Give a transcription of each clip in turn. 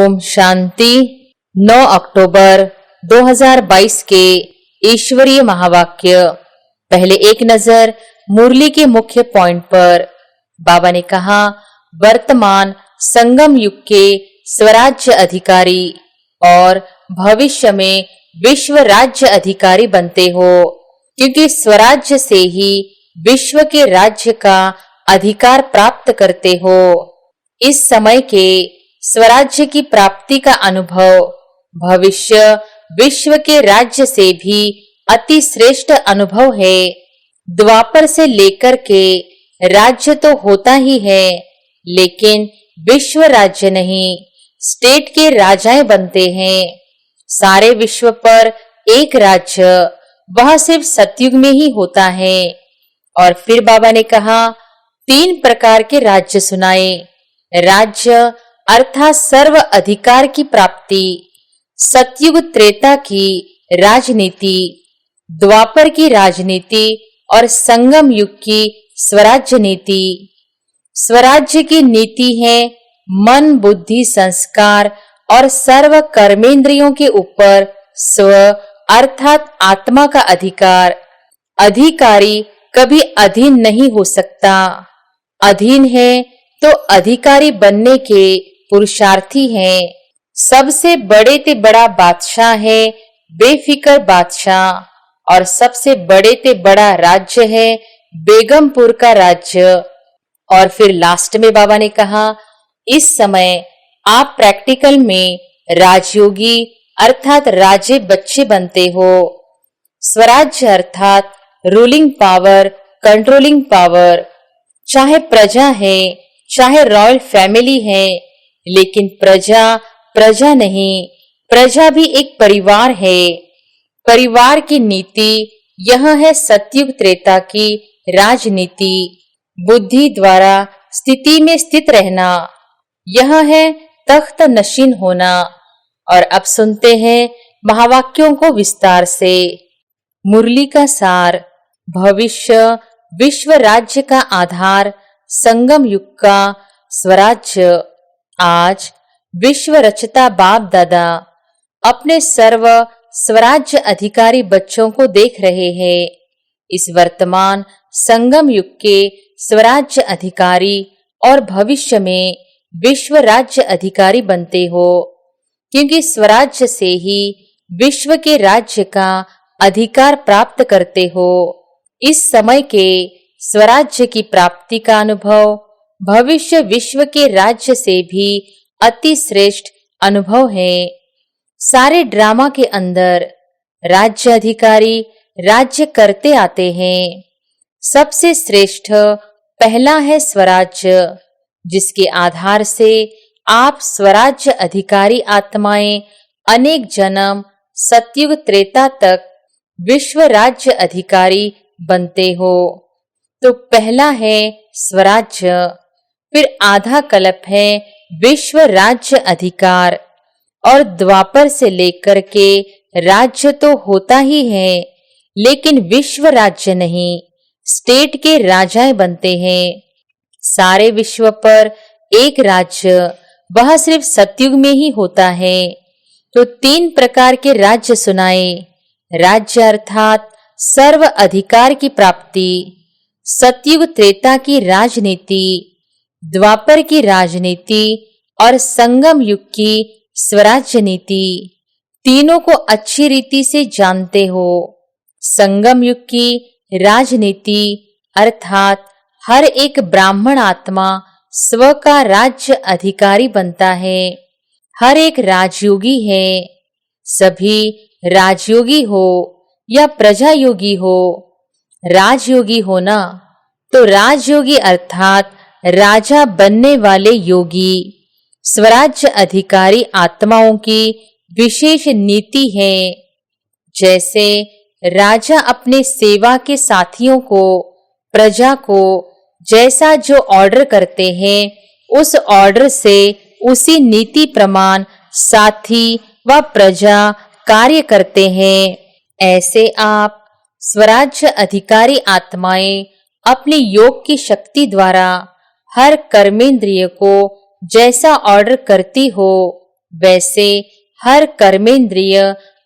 ओम शांति। 9 अक्टूबर 2022 के ईश्वरीय महावाक्य। पहले एक नजर मुरली के मुख्य पॉइंट पर। बाबा ने कहा, वर्तमान संगम युग के स्वराज्य अधिकारी और भविष्य में विश्व राज्य अधिकारी बनते हो, क्योंकि स्वराज्य से ही विश्व के राज्य का अधिकार प्राप्त करते हो। इस समय के स्वराज्य की प्राप्ति का अनुभव भविष्य विश्व के राज्य से भी अति श्रेष्ठ अनुभव है। द्वापर से लेकर के राज्य तो होता ही है, लेकिन विश्व राज्य नहीं, स्टेट के राजाएं बनते हैं। सारे विश्व पर एक राज्य, वह सिर्फ सतयुग में ही होता है। और फिर बाबा ने कहा, 3 प्रकार के राज्य सुनाए। राज्य अर्थात सर्व अधिकार की प्राप्ति, सतयुग त्रेता की राजनीति, द्वापर की राजनीति और संगम युग की स्वराज्य नीति। स्वराज्य की नीति है मन, बुद्धि, संस्कार और सर्व कर्मेंद्रियों के ऊपर स्व अर्थात आत्मा का अधिकार। अधिकारी कभी अधीन नहीं हो सकता। अधीन है तो अधिकारी बनने के पुरुषार्थी हैं। सबसे बड़े ते बड़ा बादशाह है बेफिक्र बादशाह, और सबसे बड़े ते बड़ा राज्य है बेगमपुर का राज्य। और फिर लास्ट में बाबा ने कहा, इस समय आप प्रैक्टिकल में राजयोगी अर्थात राजे बच्चे बनते हो। स्वराज्य अर्थात रूलिंग पावर, कंट्रोलिंग पावर। चाहे प्रजा है, चाहे रॉयल फैमिली है, लेकिन प्रजा नहीं, प्रजा भी एक परिवार है। परिवार की नीति यह है सतयुग त्रेता की राजनीति। बुद्धि द्वारा स्थिति में स्थित रहना, यह है तख्त नशीन होना। और अब सुनते हैं महावाक्यों को विस्तार से। मुरली का सार। भविष्य विश्व राज्य का आधार संगम युग का स्वराज्य। आज विश्व रचता बाप दादा अपने सर्व स्वराज्य अधिकारी बच्चों को देख रहे हैं। इस वर्तमान संगम युग के स्वराज्य अधिकारी और भविष्य में विश्व राज्य अधिकारी बनते हो, क्योंकि स्वराज्य से ही विश्व के राज्य का अधिकार प्राप्त करते हो। इस समय के स्वराज्य की प्राप्ति का अनुभव भविष्य विश्व के राज्य से भी अति श्रेष्ठ अनुभव है। सारे ड्रामा के अंदर राज्य अधिकारी राज्य करते आते हैं। सबसे श्रेष्ठ पहला है स्वराज्य, जिसके आधार से आप स्वराज्य अधिकारी आत्माएं अनेक जन्म सतयुग त्रेता तक विश्व राज्य अधिकारी बनते हो। तो पहला है स्वराज्य, फिर आधा कल्प है विश्व राज्य अधिकार, और द्वापर से लेकर के राज्य तो होता ही है, लेकिन विश्व राज्य नहीं, स्टेट के राजाएं बनते हैं। सारे विश्व पर एक राज्य, वह सिर्फ सतयुग में ही होता है। तो 3 प्रकार के राज्य सुनाए। राज्य अर्थात सर्व अधिकार की प्राप्ति, सतयुग त्रेता की राजनीति, द्वापर की राजनीति और संगम युग की स्वराज्य नीति। तीनों को अच्छी रीति से जानते हो। संगम युग की राजनीति अर्थात हर एक ब्राह्मण आत्मा स्व का राज्य अधिकारी बनता है। हर एक राजयोगी है। सभी राजयोगी हो या प्रजा योगी हो, राजयोगी हो ना, तो राजयोगी अर्थात राजा बनने वाले योगी। स्वराज्य अधिकारी आत्माओं की विशेष नीति है। जैसे राजा अपने सेवा के साथियों को, प्रजा को जैसा जो ऑर्डर करते हैं, उस ऑर्डर से उसी नीति प्रमाण साथी व प्रजा कार्य करते हैं। ऐसे आप स्वराज्य अधिकारी आत्माएं अपने योग की शक्ति द्वारा हर कर्मेंद्रिय को जैसा ऑर्डर करती हो, वैसे हर कर्मेंद्रिय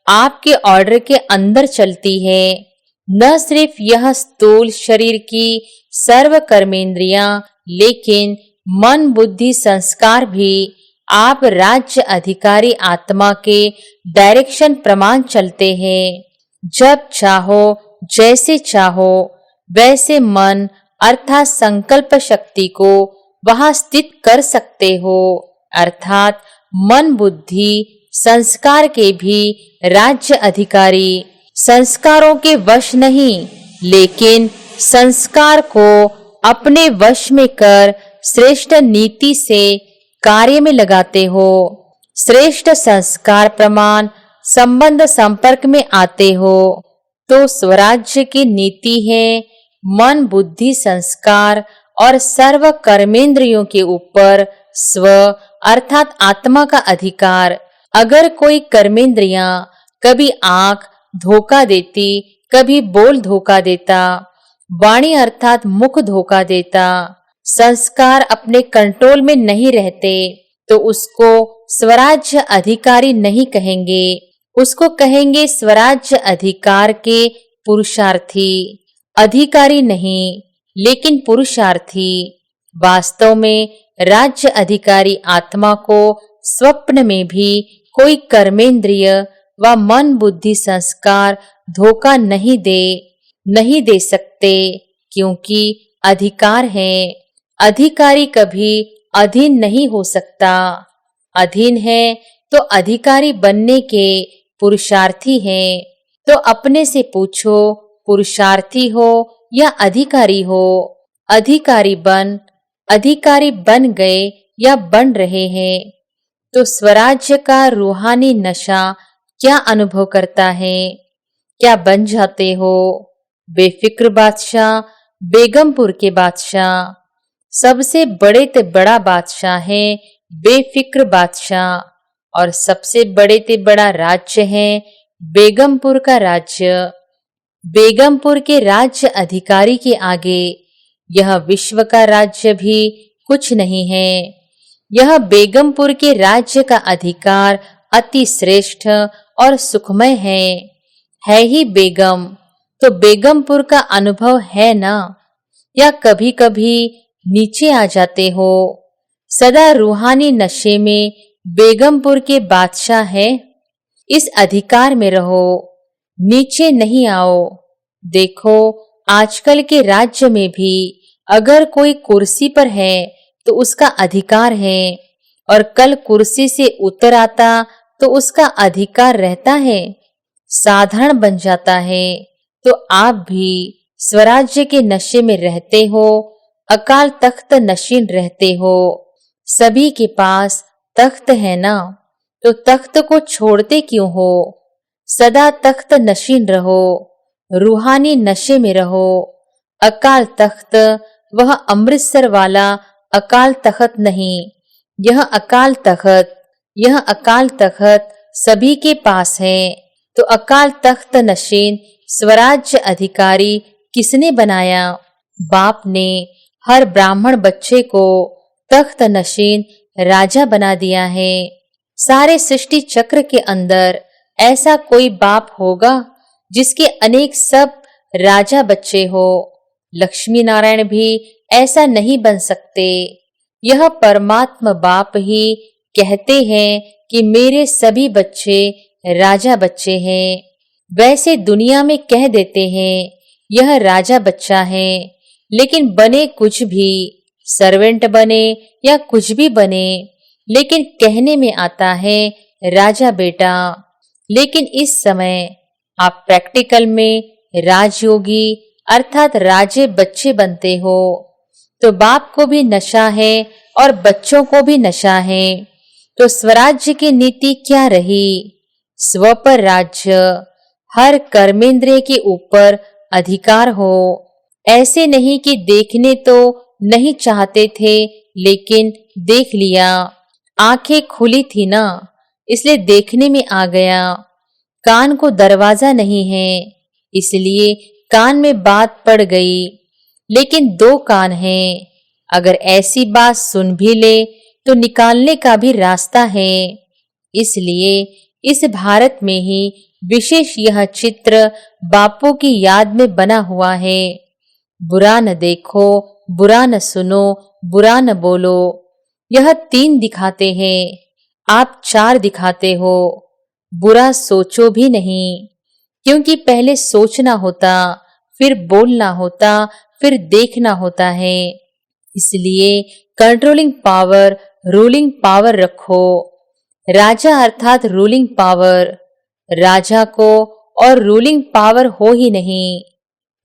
आपके ऑर्डर के अंदर चलती है। न सिर्फ यह स्थूल शरीर की सर्व कर्मेंद्रियां, लेकिन मन, बुद्धि, संस्कार भी आप राज्य अधिकारी आत्मा के डायरेक्शन प्रमाण चलते हैं। जब चाहो, जैसे चाहो, वैसे मन अर्थात संकल्प शक्ति को वहां स्थित कर सकते हो। अर्थात मन, बुद्धि, संस्कार के भी राज्य अधिकारी संस्कारों के वश नहीं, लेकिन संस्कार को अपने वश में कर श्रेष्ठ नीति से कार्य में लगाते हो। श्रेष्ठ संस्कार प्रमाण संबंध संपर्क में आते हो तो स्वराज्य की नीति है मन, बुद्धि, संस्कार और सर्व कर्मेंद्रियों के ऊपर स्व अर्थात आत्मा का अधिकार। अगर कोई कर्मेंद्रियां कभी आंख धोखा देती, कभी बोल धोखा देता, वाणी अर्थात मुख धोखा देता, संस्कार अपने कंट्रोल में नहीं रहते, तो उसको स्वराज्य अधिकारी नहीं कहेंगे, उसको कहेंगे स्वराज्य अधिकार के पुरुषार्थी। अधिकारी नहीं, लेकिन पुरुषार्थी। वास्तव में राज्य अधिकारी आत्मा को स्वप्न में भी कोई कर्मेंद्रिय व मन, बुद्धि, संस्कार धोखा नहीं दे सकते, क्योंकि अधिकार है। अधिकारी कभी अधीन नहीं हो सकता। अधीन है तो अधिकारी बनने के पुरुषार्थी है। तो अपने से पूछो, पुरुषार्थी हो या अधिकारी हो? अधिकारी बन गए या बन रहे हैं। तो स्वराज्य का रूहानी नशा क्या अनुभव करता है? क्या बन जाते हो? बेफिक्र बादशाह, बेगमपुर के बादशाह, सबसे बड़े ते बड़ा बादशाह है बेफिक्र बादशाह, और सबसे बड़े ते बड़ा राज्य है बेगमपुर का राज्य। बेगमपुर के राज्य अधिकारी के आगे यह विश्व का राज्य भी कुछ नहीं है। यह बेगमपुर के राज्य का अधिकार अति श्रेष्ठ और सुखमय है ही बेगम। तो बेगमपुर का अनुभव है ना? या कभी कभी नीचे आ जाते हो? सदा रूहानी नशे में बेगमपुर के बादशाह है। इस अधिकार में रहो, नीचे नहीं आओ। देखो आजकल के राज्य में भी अगर कोई कुर्सी पर है तो उसका अधिकार है, और कल कुर्सी से उतर आता तो उसका अधिकार रहता है, साधारण बन जाता है। तो आप भी स्वराज्य के नशे में रहते हो, अकाल तख्त नशीन रहते हो। सभी के पास तख्त है ना, तो तख्त को छोड़ते क्यों हो? सदा तख्त नशीन रहो, रूहानी नशे में रहो। अकाल तख्त वह अमृतसर वाला अकाल तख्त नहीं, यह अकाल तख्त सभी के पास है। तो अकाल तख्त नशीन स्वराज्य अधिकारी किसने बनाया? बाप ने हर ब्राह्मण बच्चे को तख्त नशीन राजा बना दिया है। सारे सृष्टि चक्र के अंदर ऐसा कोई बाप होगा जिसके अनेक सब राजा बच्चे हो? लक्ष्मी नारायण भी ऐसा नहीं बन सकते। यह परमात्मा बाप ही कहते हैं कि मेरे सभी बच्चे राजा बच्चे हैं। वैसे दुनिया में कह देते हैं यह राजा बच्चा है, लेकिन बने कुछ भी, सर्वेंट बने या कुछ भी बने, लेकिन कहने में आता है राजा बेटा। लेकिन इस समय आप प्रैक्टिकल में राजयोगी अर्थात राजे बच्चे बनते हो। तो बाप को भी नशा है और बच्चों को भी नशा है। तो स्वराज्य की नीति क्या रही? स्व पर राज्य, हर कर्मेंद्रिय के ऊपर अधिकार हो। ऐसे नहीं कि देखने तो नहीं चाहते थे लेकिन देख लिया, आंखें खुली थी ना इसलिए देखने में आ गया। कान को दरवाजा नहीं है इसलिए कान में बात पड़ गई, लेकिन दो कान हैं, अगर ऐसी बात सुन भी ले तो निकालने का भी रास्ता है। इसलिए इस भारत में ही विशेष यह चित्र बापू की याद में बना हुआ है। बुरा न देखो, बुरा न सुनो, बुरा न बोलो, यह 3 दिखाते हैं, आप 4 दिखाते हो। बुरा सोचो भी नहीं, क्योंकि पहले सोचना होता, फिर बोलना होता, फिर देखना होता है। इसलिए कंट्रोलिंग पावर, रूलिंग पावर रखो। राजा अर्थात रूलिंग पावर, राजा को और रूलिंग पावर हो ही नहीं।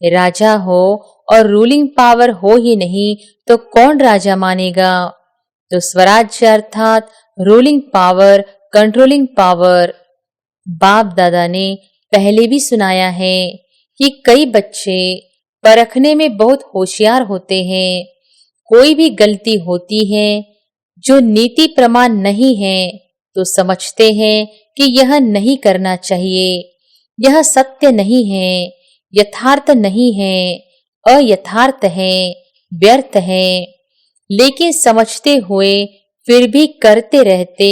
राजा हो और रूलिंग पावर हो ही नहीं तो कौन राजा मानेगा। तो स्वराज्य अर्थात रूलिंग पावर, कंट्रोलिंग पावर। बाप दादा ने पहले भी सुनाया है कि कई बच्चे परखने में बहुत होशियार होते हैं। कोई भी गलती होती है जो नीति प्रमाण नहीं है तो समझते हैं कि यह नहीं करना चाहिए, यह सत्य नहीं है, यथार्थ नहीं है, अयथार्थ है, व्यर्थ है। लेकिन समझते हुए फिर भी करते रहते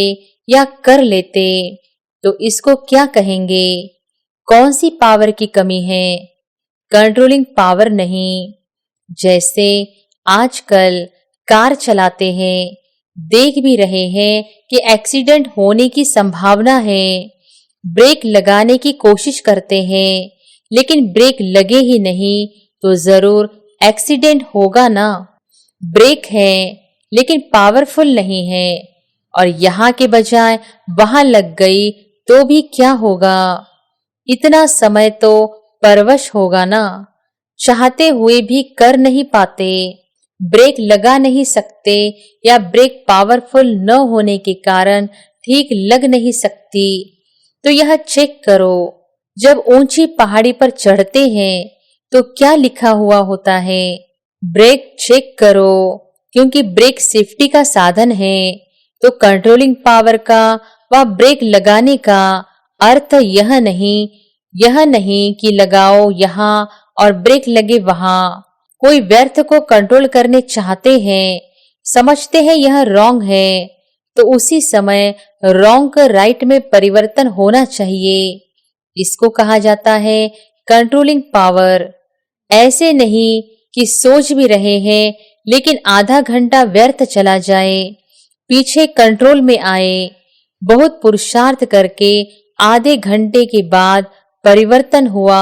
या कर लेते तो इसको क्या कहेंगे? कौन सी पावर की कमी है? कंट्रोलिंग पावर नहीं। जैसे आजकल कार चलाते हैं, देख भी रहे हैं कि एक्सीडेंट होने की संभावना है, ब्रेक लगाने की कोशिश करते हैं, लेकिन ब्रेक लगे ही नहीं तो जरूर एक्सीडेंट होगा ना। ब्रेक है लेकिन पावरफुल नहीं है और यहाँ के बजाय वहां लग गई तो भी क्या होगा? इतना समय तो परवश होगा ना। चाहते हुए भी कर नहीं पाते, ब्रेक लगा नहीं सकते या ब्रेक पावरफुल न होने के कारण ठीक लग नहीं सकती। तो यह चेक करो, जब ऊंची पहाड़ी पर चढ़ते हैं तो क्या लिखा हुआ होता है? ब्रेक चेक करो, क्योंकि ब्रेक सेफ्टी का साधन है। तो कंट्रोलिंग पावर का व ब्रेक लगाने का अर्थ यह नहीं कि लगाओ यहाँ और ब्रेक लगे वहां। कोई व्यर्थ को कंट्रोल करने चाहते हैं, समझते हैं यह रॉन्ग है, तो उसी समय रॉन्ग का राइट में परिवर्तन होना चाहिए। इसको कहा जाता है कंट्रोलिंग पावर। ऐसे नहीं कि सोच भी रहे हैं लेकिन आधा घंटा व्यर्थ चला जाए, पीछे कंट्रोल में आए, बहुत पुरुषार्थ करके आधे घंटे के बाद परिवर्तन हुआ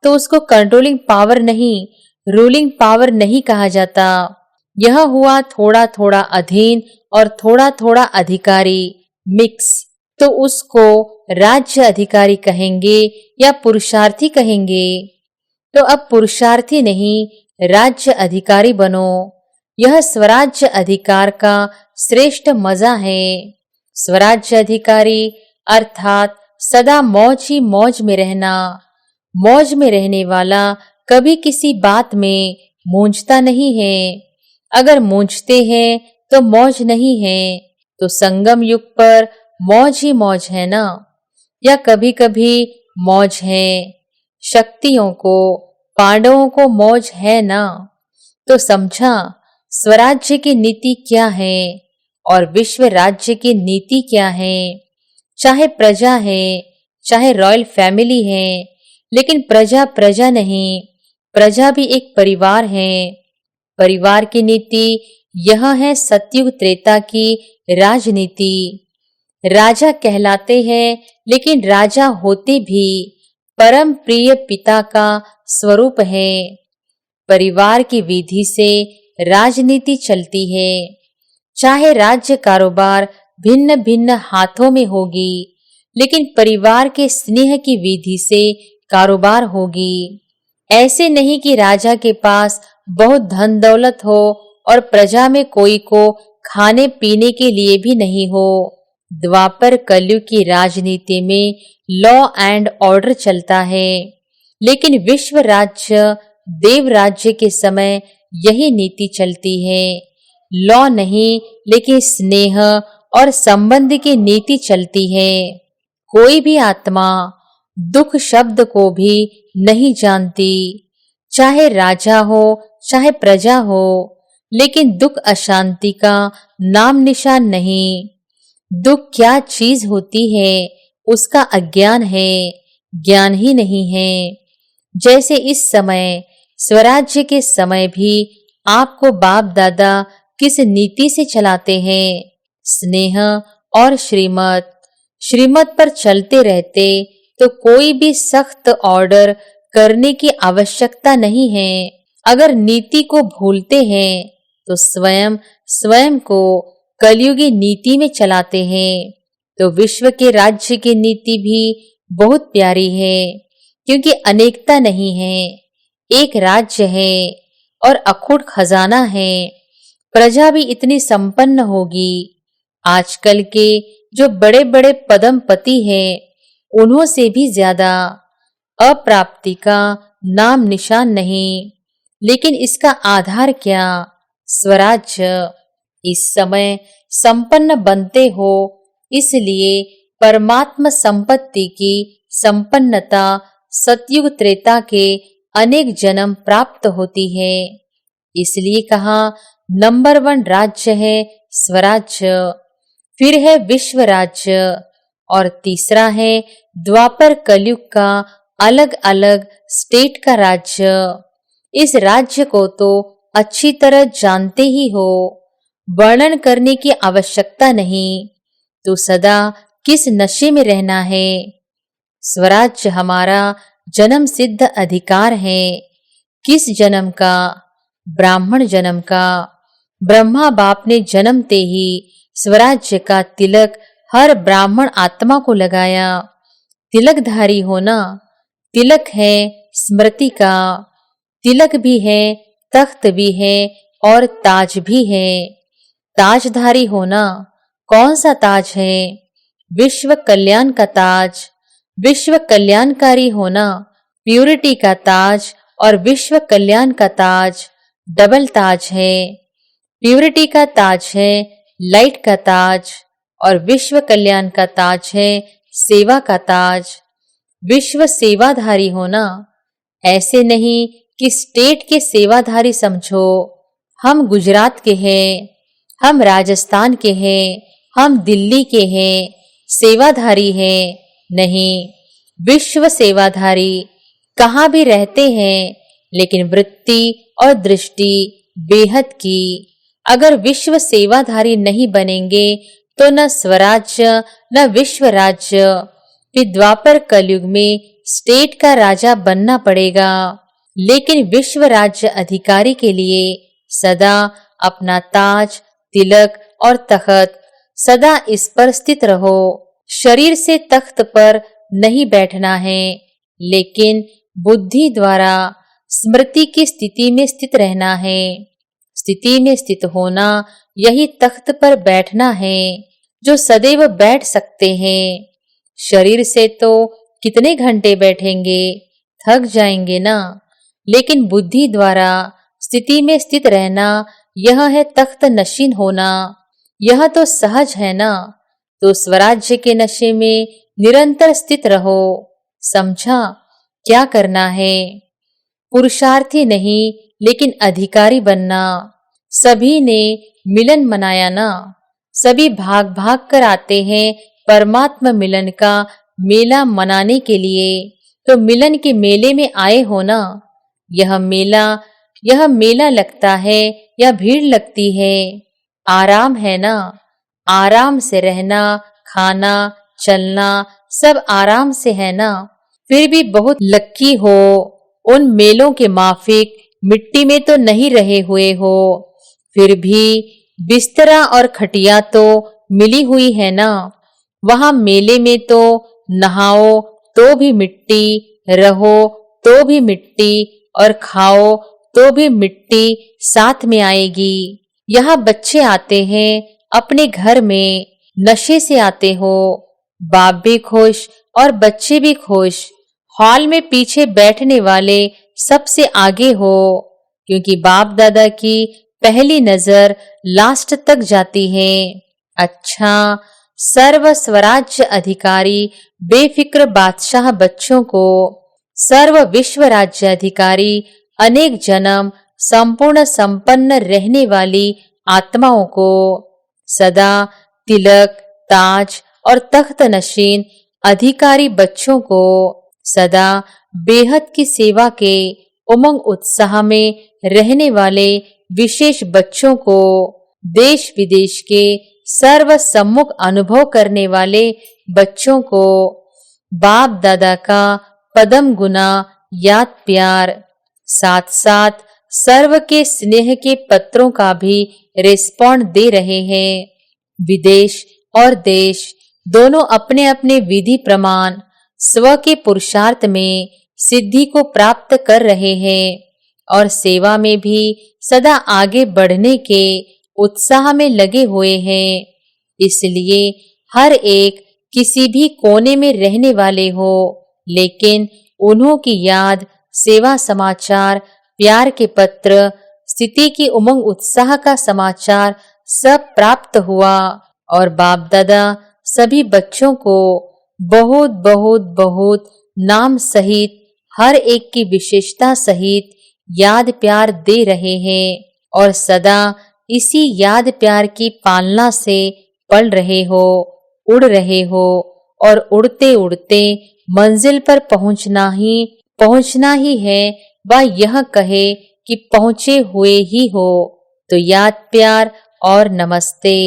तो उसको कंट्रोलिंग पावर नहीं, रूलिंग पावर नहीं कहा जाता। यह हुआ थोड़ा थोड़ा अधीन और थोड़ा थोड़ा अधिकारी, मिक्स। तो उसको राज्य अधिकारी कहेंगे या पुरुषार्थी कहेंगे? तो अब पुरुषार्थी नहीं, राज्य अधिकारी बनो। यह स्वराज्य अधिकार का श्रेष्ठ मजा है। स्वराज्य अधिकारी अर्थात सदा मौज ही मौज में रहना। मौज में रहने वाला कभी किसी बात में मूंझता नहीं है। अगर मूंझते हैं तो मौज नहीं है, तो संगम युग पर मौज ही मौज है ना, या कभी कभी मौज है। शक्तियों को, पांडवों को मौज है ना। तो समझा स्वराज्य की नीति क्या है और विश्व राज्य की नीति क्या है। चाहे प्रजा है, चाहे रॉयल फैमिली है, लेकिन प्रजा प्रजा नहीं, प्रजा भी एक परिवार है। परिवार की नीति यह है सतयुग त्रेता की राजनीति। राजा कहलाते हैं लेकिन राजा होते भी परम प्रिय पिता का स्वरूप है। परिवार की विधि से राजनीति चलती है। चाहे राज्य कारोबार भिन्न भिन्न हाथों में होगी, लेकिन परिवार के स्नेह की विधि से कारोबार होगी। ऐसे नहीं कि राजा के पास बहुत धन दौलत हो और प्रजा में कोई को खाने पीने के लिए भी नहीं हो। द्वापर कलयुग की राजनीति में लॉ एंड ऑर्डर चलता है, लेकिन विश्व राज्य देव राज्य के समय यही नीति चलती है। लॉ नहीं, लेकिन स्नेह और संबंध की नीति चलती है। कोई भी आत्मा दुख शब्द को भी नहीं जानती, चाहे राजा हो चाहे प्रजा हो, लेकिन दुख अशांति का नाम निशान नहीं। दुख क्या चीज होती है उसका अज्ञान है, ज्ञान ही नहीं है। जैसे इस समय स्वराज्य के समय भी आपको बाप दादा किस नीति से चलाते हैं, स्नेह और श्रीमत। श्रीमत पर चलते रहते तो कोई भी सख्त ऑर्डर करने की आवश्यकता नहीं है। अगर नीति को भूलते हैं तो स्वयं स्वयं को कलयुगी नीति में चलाते हैं। तो विश्व के राज्य की नीति भी बहुत प्यारी है, क्योंकि अनेकता नहीं है, एक राज्य है और अखूट खजाना है। प्रजा भी इतनी संपन्न होगी। आजकल के जो बड़े बड़े पदमपति हैं, उन्हों से भी ज्यादा। अप्राप्ति का नाम निशान नहीं, लेकिन इसका आधार क्या? स्वराज्य। इस समय संपन्न बनते हो, इसलिए परमात्म संपत्ति की संपन्नता सतयुग त्रेता के अनेक जन्म प्राप्त होती है। इसलिए कहा नंबर 1 राज्य है स्वराज्य, फिर है विश्व राज्य और तीसरा है द्वापर कलयुग का अलग अलग स्टेट का राज्य। इस राज्य को तो अच्छी तरह जानते ही हो, वर्णन करने की आवश्यकता नहीं। तो सदा किस नशे में रहना है? स्वराज्य हमारा जन्म सिद्ध अधिकार है। किस जन्म का? ब्राह्मण जन्म का। ब्रह्मा बाप ने जन्मते ही स्वराज्य का तिलक हर ब्राह्मण आत्मा को लगाया। तिलकधारी होना, तिलक है स्मृति का, तिलक भी है, तख्त भी है और ताज भी है। ताजधारी होना, कौन सा ताज है? विश्व कल्याण का ताज। विश्व कल्याणकारी होना, प्यूरिटी का ताज और विश्व कल्याण का ताज डबल ताज है। प्यूरिटी का ताज है लाइट का ताज और विश्व कल्याण का ताज है सेवा का ताज। विश्व सेवाधारी होना, ऐसे नहीं कि स्टेट के सेवाधारी समझो, हम गुजरात के हैं, हम राजस्थान के हैं, हम दिल्ली के हैं, सेवाधारी हैं। नहीं, विश्व सेवाधारी कहाँ भी रहते हैं, लेकिन वृत्ति और दृष्टि बेहद की। अगर विश्व सेवाधारी नहीं बनेंगे तो न स्वराज्य न विश्व राज्य। फिर द्वापर कलयुग में स्टेट का राजा बनना पड़ेगा, लेकिन विश्व राज्य अधिकारी के लिए सदा अपना ताज, तिलक और तख्त सदा इस पर स्थित रहो। शरीर से तख्त पर नहीं बैठना है, लेकिन बुद्धि द्वारा स्मृति की स्थिति में स्थित रहना है। स्थिति में स्थित होना, यही तख्त पर बैठना है, जो सदैव बैठ सकते हैं। शरीर से तो कितने घंटे बैठेंगे, थक जाएंगे ना। लेकिन बुद्धि द्वारा स्थिति में स्थित रहना, यह है तख्त नशीन होना। यह तो सहज है ना। तो स्वराज्य के नशे में निरंतर स्थित रहो। समझा क्या करना है? पुरुषार्थी नहीं, लेकिन अधिकारी बनना। सभी ने मिलन मनाया ना। सभी भाग भाग कर आते हैं परमात्मा मिलन का मेला मनाने के लिए। तो मिलन के मेले में आए हो ना। यह मेला लगता है या भीड़ लगती है? आराम है ना। आराम से रहना, खाना, चलना सब आराम से है ना। फिर भी बहुत लक्की हो, उन मेलों के माफिक मिट्टी में तो नहीं रहे हुए हो। फिर भी बिस्तरा और खटिया तो मिली हुई है ना। वहां मेले में तो नहाओ तो भी मिट्टी, रहो तो भी मिट्टी और खाओ तो भी मिट्टी साथ में आएगी। यहाँ बच्चे आते हैं अपने घर में, नशे से आते हो। बाप भी खुश और बच्चे भी खुश। हॉल में पीछे बैठने वाले सबसे आगे हो, क्योंकि बाप दादा की पहली नजर लास्ट तक जाती है। अच्छा, सर्व स्वराज्य अधिकारी बेफिक्र बादशाह बच्चों को, सर्व विश्व राज्य अधिकारी अनेक जन्म संपूर्ण संपन्न रहने वाली आत्माओं को सदा तिलक, ताज और तख्त नशीन अधिकारी बच्चों को सदा बेहद की सेवा के उमंग उत्साह में रहने वाले विशेष बच्चों को देश विदेश के सर्व सम्मुख अनुभव करने वाले बच्चों को बाप दादा का पदम गुना याद प्यार, साथ साथ सर्व के स्नेह के पत्रों का भी रिस्पॉन्ड दे रहे हैं। विदेश और देश दोनों अपने अपने विधि प्रमाण स्व के पुरुषार्थ में सिद्धि को प्राप्त कर रहे हैं और सेवा में भी सदा आगे बढ़ने के उत्साह में लगे हुए हैं। इसलिए हर एक किसी भी कोने में रहने वाले हो, लेकिन उन्हों की याद, सेवा समाचार, प्यार के पत्र, स्थिति की उमंग उत्साह का समाचार सब प्राप्त हुआ और बाप दादा सभी बच्चों को बहुत बहुत बहुत नाम सहित हर एक की विशेषता सहित याद प्यार दे रहे हैं और सदा इसी याद प्यार की पालना से पल रहे हो, उड़ रहे हो और उड़ते उड़ते मंजिल पर पहुंचना ही है व यह कहे कि पहुंचे हुए ही हो। तो याद प्यार और नमस्ते।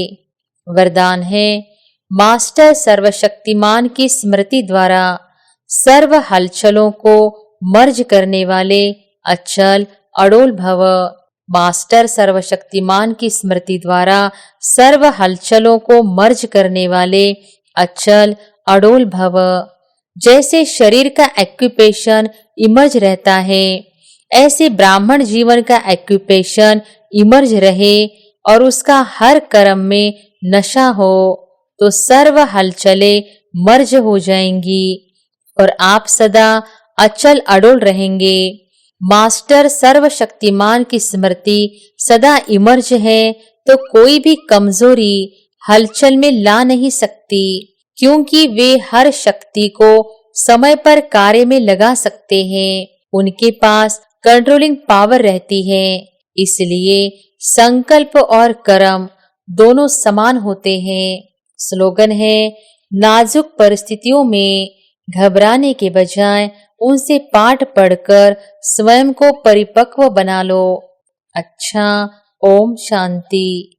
वरदान है, मास्टर सर्वशक्तिमान की स्मृति द्वारा सर्व हलचलों को मर्ज करने वाले अचल अडोल भव। मास्टर सर्वशक्तिमान की स्मृति द्वारा सर्व हलचलों को मर्ज करने वाले अचल अडोल भव। जैसे शरीर का एक्यूपेशन इमर्ज रहता है, ऐसे ब्राह्मण जीवन का एक्यूपेशन इमर्ज रहे और उसका हर कर्म में नशा हो, तो सर्व हलचलें मर्ज हो जाएंगी और आप सदा अचल अडोल रहेंगे। मास्टर सर्वशक्तिमान की स्मृति सदा इमर्ज है, तो कोई भी कमजोरी हलचल में ला नहीं सकती, क्योंकि वे हर शक्ति को समय पर कार्य में लगा सकते हैं। उनके पास कंट्रोलिंग पावर रहती है। इसलिए संकल्प और कर्म दोनों समान होते हैं। स्लोगन है, नाजुक परिस्थितियों में घबराने के बजाय उनसे पाठ पढ़कर स्वयं को परिपक्व बना लो। अच्छा, ओम शांति।